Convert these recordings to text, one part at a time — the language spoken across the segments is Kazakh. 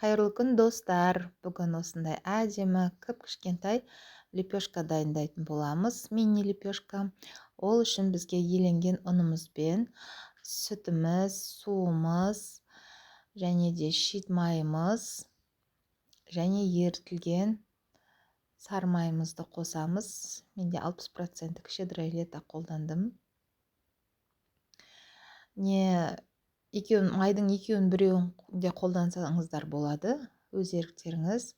Қайырлы күн достар. Бүгін осындай әдемі кіп-кішкентай лепешка дайындайтын боламыз. Мини лепешка. Ол үшін бізге еленген ұнымызбен сүтіміз, суымыз, және де шит майымыз, және ерітілген сары майымызды қосамыз. Менде 60% щедрое қолдандым. Майдың екеуін біреуін де қолдансаңыздар болады, өз еріктеріңіз.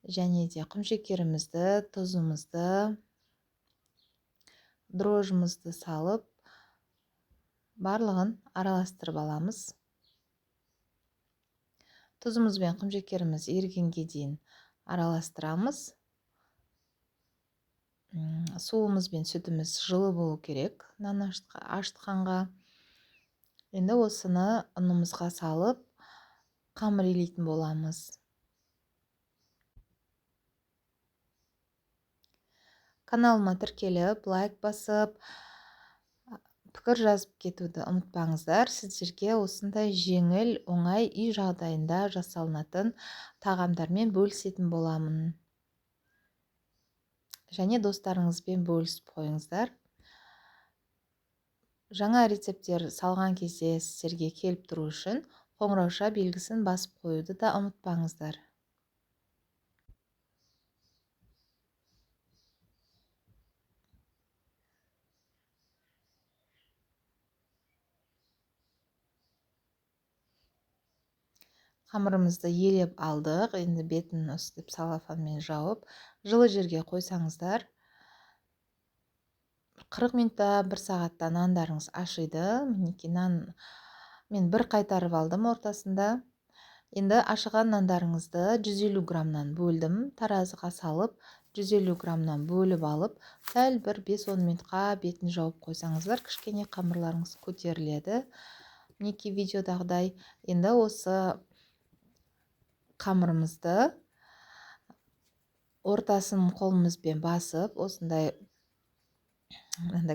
Және де құмшекерімізді, тұзымызды, дрожжымызды салып, барлығын араластырып аламыз. Тұзымыз бен құмшекеріміз ерігенге дейін араластырамыз. Суымыз бен сүтіміз жылы болу керек, нан ашытқанға. Енді осыны ұнымызға салып, қамыр илейтін боламыз. Каналыма тіркеліп, лайк басып, пікір жазып кетуді ұмытпаңыздар. Сіздерге осындай жеңіл, оңай үй жағдайында жасалынатын тағамдармен бөлісетін боламын. Және достарыңызбен бөлісіп қойыңыздар. Жаңа рецепттер салған кезде сіздерге келіп тұру үшін қоңырауша белгісін басып қоюды да ұмытпаңыздар. Қамырымызды елеп алдық. Енді бетін өстіп салафанмен жауып, жылы жерге қойсаңыздар, 40 минутта 1 сағатта нандарыңыз ашиды. Мен бір қайтарып алдым ортасында. Енді ашыған нандарыңызды 150 граммнан бөлдім. Таразыға салып, 150 граммнан бөліп алып, сәл бір 5-10 минутқа бетін жауып қойсаңыздар, кішкене қамырларыңыз көтеріледі. Видеодағыдай. Енді осы қамырымызды ортасын қолымызбен басып, осындай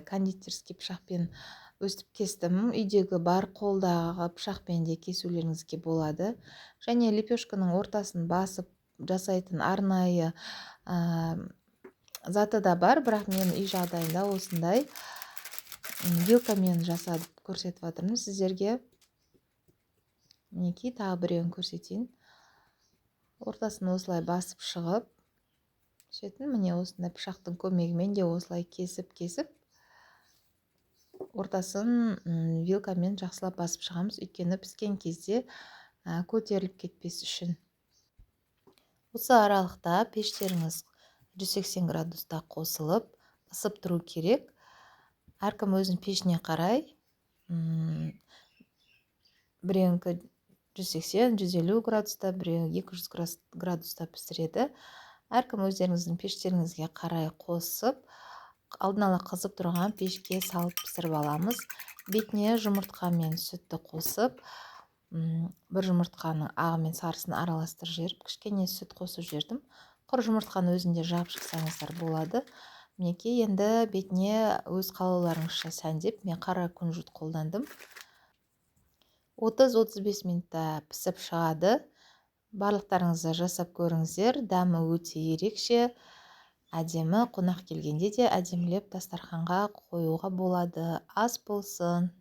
кондитерский пышақпен өстіп кестім. Үйдегі бар қолдағы пышақпен де кесулеріңізге болады. Және лепешканың ортасын басып жасайтын арнайы заты да бар, бірақ мен үй жағдайында осындай вилкамен жасап көрсетіп жатырмын сіздерге. Тағы біреуін көрсетейін. Ортасын осылай басып шығып, осындай пышақтың көмегімен де осылай кесіп, ортасын вилкамен жақсылап басып шығамыз, өйткені піскен кезде көтеріліп кетпес үшін. Осы аралықта пештеріңіз 180 градуста қосылып, ысып тұру керек. Әркім өзінің пешіне қарай, біреуінікі 180-150 градуста, біреу 200 градуста пісіреді. Әркім өздеріңіздің пештеріңізге қарай қосып, алдын ала қызып тұрған пешке салып пісіріп аламыз. Бетіне жұмыртқа мен сүтті қосып, бір жұмыртқаның ағы мен сарысын араластырып жіберіп, кішкене сүт қосып жібердім. Құр жұмыртқаны өзінде жап шықсаңыздар болады. Енді бетіне өз қалауларыңызша сәндеп, мен қара күнжіт қолдандым. 30-35 минутта пісіп шығады. Барлықтарыңызды жасап көріңіздер. Дәмі өте ерекше, әдемі, қонақ келгенде де әдемілеп дастарханға қоюға болады. Ас болсын.